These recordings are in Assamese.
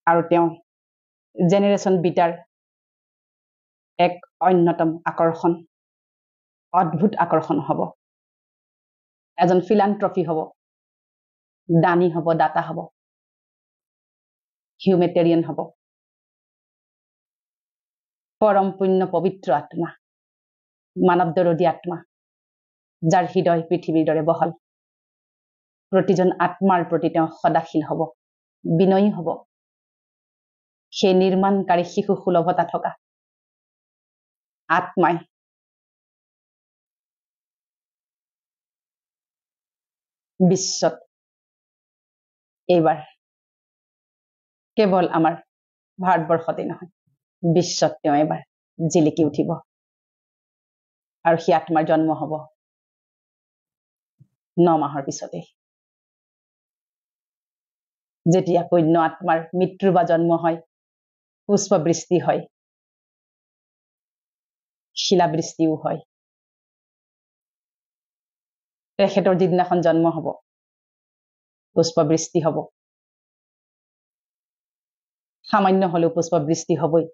আৰু তেওঁ জেনেৰেশ্যন বিটাৰ এক অন্যতম আকৰ্ষণ অদ্ভুত আকৰ্ষণ হ'ব এজন ফিলান্থ্ৰপি হ'ব দানী হ'ব দাতা হ'ব হিউমেটেৰিয়ান হ'ব পৰম পুণ্য পবিত্ৰ আত্মা মানৱ দৰদী আত্মা যাৰ হৃদয় পৃথিৱীৰ দৰে বহল প্ৰতিজন আত্মাৰ প্ৰতি তেওঁ সদাশীল হ'ব বিনয়ী হ'ব সেই নিৰ্মাণকাৰী শিশু সুলভতা থকা আত্মাই বিশ্বত এইবাৰ কেৱল আমাৰ ভাৰতবৰ্ষতে নহয় বিশ্বত তেওঁ এবাৰ জিলিকি উঠিব আৰু সেই আত্মাৰ জন্ম হ'ব 9 মাহৰ পিছতে যেতিয়া পুণ্য আত্মাৰ মৃত্যু বা জন্ম হয় পুষ্পবৃষ্টি হয় শিলাবৃষ্টিও হয় তেখেতৰ যিদিনাখন জন্ম হ'ব পুষ্পবৃষ্টি হ'ব সামান্য হলেও পুষ্পবৃষ্টি হ'বই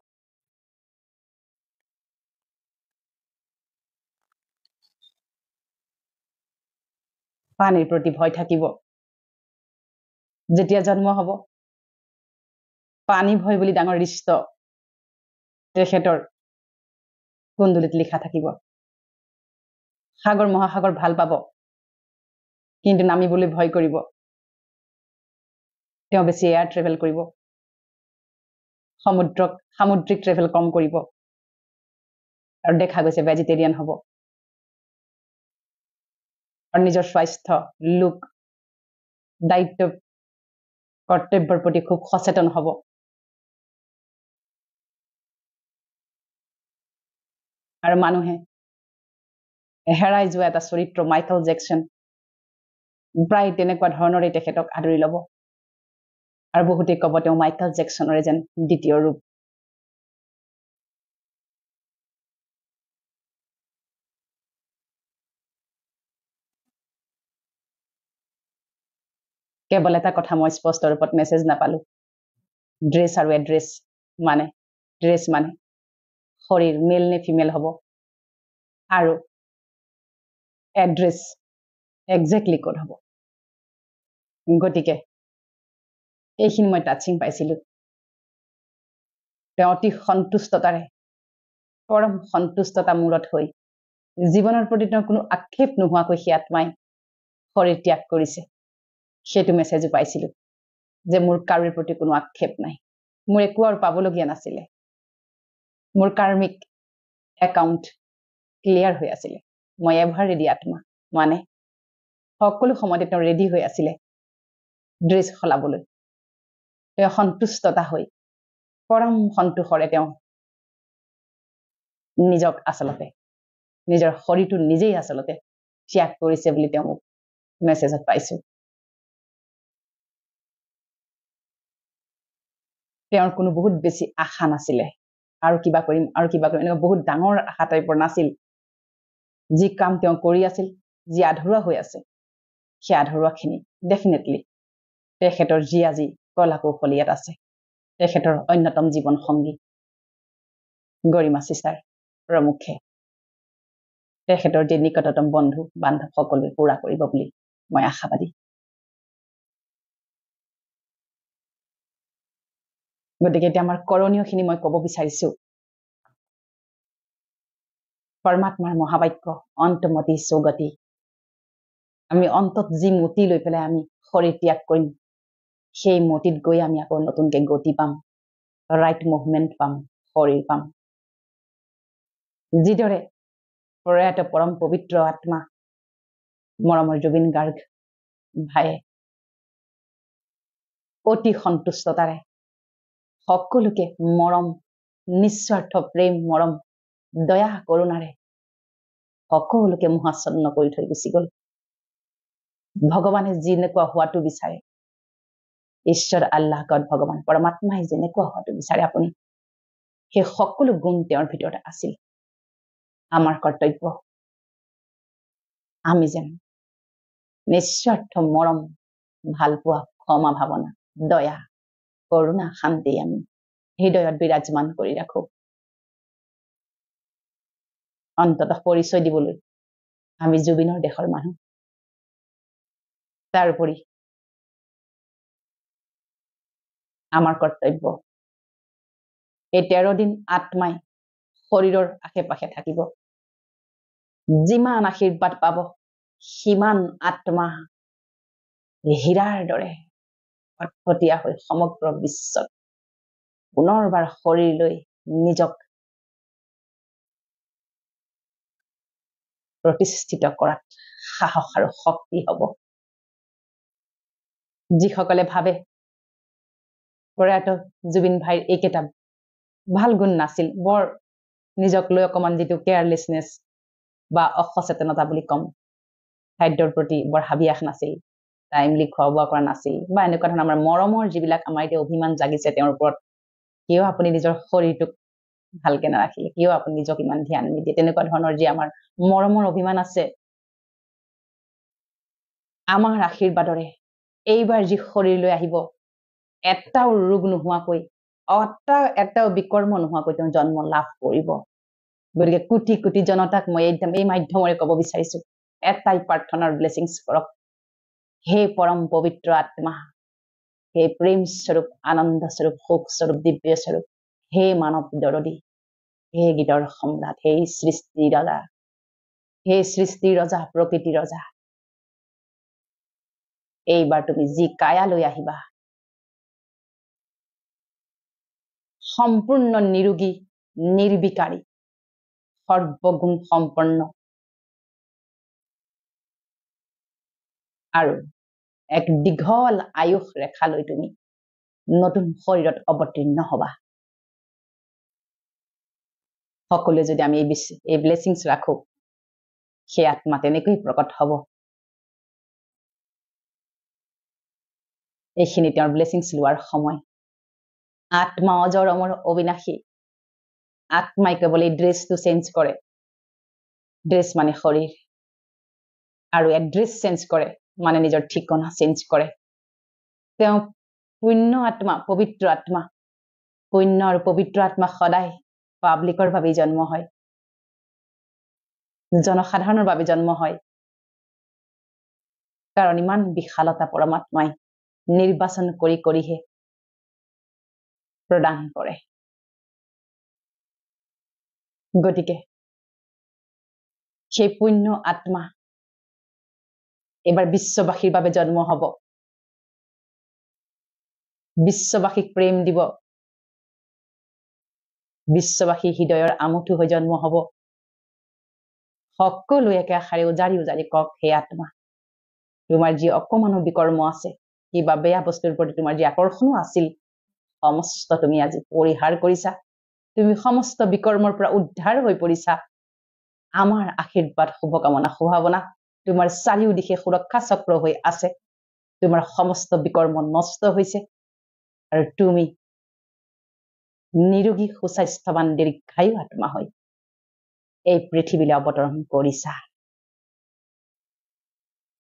পানীৰ প্ৰতি ভয় থাকিব যেতিয়া জন্ম হ'ব পানী ভয় বুলি ডাঙৰ ৰিষ্ট তেখেতৰ কুণ্ডলিত লিখা থাকিব সাগৰ মহাসাগৰ ভাল পাব কিন্তু নামিবলৈ ভয় কৰিব তেওঁ বেছি এয়াৰ ট্ৰেভেল কৰিব সামুদ্ৰিক ট্ৰেভেল কম কৰিব আৰু দেখা গৈছে ভেজিটেৰিয়ান হ'ব আৰু নিজৰ স্বাস্থ্য লোক দায়িত্ব কৰ্তব্যৰ প্ৰতি খুব সচেতন হ'ব আৰু মানুহে হেৰাই যোৱা এটা চৰিত্ৰ মাইকেল জেকচন প্ৰায় তেনেকুৱা ধৰণৰে তেখেতক আদৰি ল'ব আৰু বহুতে ক'ব তেওঁ মাইকেল জেকচনৰে যেন দ্বিতীয় ৰূপ কেৱল এটা কথা মই স্পষ্ট ৰূপত মেছেজ নাপালো ড্ৰেছ আৰু এড্ৰেছ মানে ড্ৰেছ মানে শৰীৰ মেল নে ফিমেল হ'ব আৰু এড্ৰেছ একজেক্টলি ক'ত হ'ব গতিকে এইখিনি মই টাচিং পাইছিলো তেওঁ অতি সন্তুষ্টতাৰে পৰম সন্তুষ্টতা মূৰত হৈ জীৱনৰ প্ৰতি তেওঁ কোনো আক্ষেপ নোহোৱাকৈ সেই আত্মাই শৰীৰ ত্যাগ কৰিছে সেইটো মেছেজো পাইছিলো যে মোৰ কাৰোৰ প্ৰতি কোনো আক্ষেপ নাই মোৰ একো আৰু পাবলগীয়া নাছিলে মোৰ কাৰ্মিক একাউণ্ট ক্লিয়াৰ হৈ আছিলে মই এভাৰ ৰেডি আত্মা মানে সকলো সময়তে তেওঁ ৰেডি হৈ আছিলে ড্ৰেছ সলাবলৈ তেওঁ সন্তুষ্টতা হৈ পৰম সন্তোষৰে তেওঁ নিজক আচলতে নিজৰ শৰীৰটো নিজেই আচলতে ত্যাগ কৰিছে বুলি তেওঁ মোক মেছেজত পাইছো তেওঁৰ কোনো বহুত বেছি আশা নাছিলে আৰু কিবা কৰিম এনেকুৱা বহুত ডাঙৰ আশা টাইপৰ নাছিল যি কাম তেওঁ কৰি আছিল যি আধৰুৱা হৈ আছে সেই আধৰুৱাখিনি ডেফিনেটলি তেখেতৰ যি আজি কলা কৌশল ইয়াত আছে তেখেতৰ অন্যতম জীৱন সংগী গৰিমা চিষ্টাৰ প্ৰমুখে তেখেতৰ যি নিকটতম বন্ধু বান্ধৱ সকলোৱে পূৰা কৰিব বুলি মই আশাবাদী গতিকে এতিয়া আমাৰ কৰণীয়খিনি মই ক'ব বিচাৰিছো পৰমাত্মাৰ মহাবাক্য অন্তমতি সৌগতি আমি অন্তত যি মতি লৈ পেলাই আমি শৰীৰ ত্যাগ কৰিম সেই মতিত গৈ আমি আকৌ নতুনকে গতি পাম ৰাইট মুভমেণ্ট পাম শৰীৰ পাম যিদৰে প্ৰয়াত পৰম পবিত্ৰ আত্মা মৰমৰ জুবিন গাৰ্গ ভাইয়ে অতি সন্তুষ্টতাৰে সকলোকে মৰম নিস্বাৰ্থ প্ৰেম মৰম দয়া কৰোণাৰে সকলোকে মোহাচ্ছন্ন কৰি থৈ গুচি গ'ল ভগৱানে যেনেকুৱা হোৱাটো বিচাৰে ঈশ্বৰ আল্লাহ গড ভগৱান পৰমাত্মাই যেনেকুৱা হোৱাটো বিচাৰে আপুনি সেই সকলো গুণ তেওঁৰ ভিতৰত আছিল আমাৰ কৰ্তব্য আমি যেন নিস্বাৰ্থ মৰম ভাল পোৱা ক্ষমা ভাৱনা দয়া কৰুণা শান্তি আমি হৃদয়ত বিৰাজমান কৰি ৰাখো অন্ততঃ পৰিচয় দিবলৈ আমি জুবিনৰ দেশৰ মানুহ তাৰোপৰি আমাৰ কৰ্তব্য এই 13 দিন আত্মাই শৰীৰৰ আশে পাশে থাকিব যিমান আশীৰ্বাদ পাব সিমান আত্মা হীৰাৰ দৰে ফটফটীয়া হৈ সমগ্ৰ বিশ্বত পুনৰবাৰ শৰীৰ লৈ নিজক প্ৰতিষ্ঠিত কৰাত সাহস আৰু শক্তি হ'ব যিসকলে ভাবে প্ৰয়াত জুবিন ভাইৰ এইকেইটা ভাল গুণ নাছিল বৰ নিজক লৈ অকমান যিটো কেয়াৰলেছনেছ বা অসচেতনতা বুলি কম খাদ্যৰ প্ৰতি বৰ হাবিয়াস নাছিল টাইমলি খোৱা বোৱা কৰা নাছিল বা এনেকুৱা ধৰণৰ আমাৰ মৰমৰ যিবিলাক আমাৰ এতিয়া অভিমান জাগিছে তেওঁৰ ওপৰত কিয় আপুনি নিজৰ শৰীৰটোক ভালকে নাৰাখিলে কিয় আপুনি নিজক ইমান ধ্যান নিদিয়ে তেনেকুৱা ধৰণৰ যি আমাৰ মৰমৰ অভিমান আছে আমাৰ আশীৰ্বাদৰে এইবাৰ যি শৰীৰ লৈ আহিব এটাও ৰোগ নোহোৱাকৈ এটাও বিকৰ্ম নোহোৱাকৈ তেওঁ জন্ম লাভ কৰিব গতিকে কোটি কোটি জনতাক মই এই মাধ্যমেৰে ক'ব বিচাৰিছো এটাই প্ৰাৰ্থনাৰ ব্লেছিংছ কৰক হে পৰম পবিত্ৰ আত্মা হে প্ৰেম স্বৰূপ আনন্দ স্বৰূপ সুখ স্বৰূপ দিব্য স্বৰূপ হে মানৱ দৰদী হে গীতৰ সম্ৰাট হে সৃষ্টি ৰজা প্ৰকৃতি ৰজা এইবাৰ তুমি যি কায়া লৈ আহিবা সম্পূৰ্ণ নিৰোগী নিৰ্বিকাৰী সৰ্বগুণ সম্পন্ন আৰু এক দীঘল আয়ুস ৰেখালৈ তুমি নতুন শৰীৰত অৱতীৰ্ণ হবা সকলোৱে যদি আমি এই ব্লেছিংছ ৰাখো সেই আত্মা তেনেকৈ প্ৰকট হ'ব এইখিনি তেওঁৰ ব্লেছিংছ লোৱাৰ সময় আত্মা অজৰ অমৰ অবিনাশী আত্মাই কেৱল এই ড্ৰেছটো চেঞ্জ কৰে ড্ৰেছ মানে শৰীৰ আৰু এড্ৰেছ চেঞ্জ কৰে মানে নিজৰ ঠিকনা চেঞ্জ কৰে তেওঁ পুণ্য আত্মা পবিত্ৰ আত্মা পুণ্য আৰু পবিত্ৰ আত্মা সদায় পাব্লিকৰ বাবে জন্ম হয় জনসাধাৰণৰ বাবে জন্ম হয় কাৰণ ইমান বিশালতা পৰমাত্মাই নিৰ্বাচন কৰি কৰিহে প্ৰদান কৰে গতিকে সেই পুণ্য আত্মা এবাৰ বিশ্ববাসীৰ বাবে জন্ম হ'ব বিশ্ববাসীক প্ৰেম দিব বিশ্ববাসী হৃদয়ৰ আমঠু হৈ জন্ম হ'ব সকলো একে আশাৰে উজাৰি কওক হে আত্মা তোমাৰ যি অকমানো বিকৰ্ম আছে কিবা বেয়া বস্তুৰ প্ৰতি তোমাৰ যি আকৰ্ষণো আছিল সমস্ত তুমি আজি পৰিহাৰ কৰিছা তুমি সমস্ত বিকৰ্মৰ পৰা উদ্ধাৰ হৈ পৰিছা আমাৰ আশীৰ্বাদ শুভকামনা শুভাৱনা তোমাৰ চাৰিওদিশে সুৰক্ষা চক্ৰ হৈ আছে তোমাৰ সমস্ত বিকৰ্ম নষ্ট হৈছে আৰু তুমি নিৰোগী সুস্বাস্থ্যৱান দীৰ্ঘায়ু আত্মা হৈ এই পৃথিৱীলৈ অৱতৰণ কৰিছা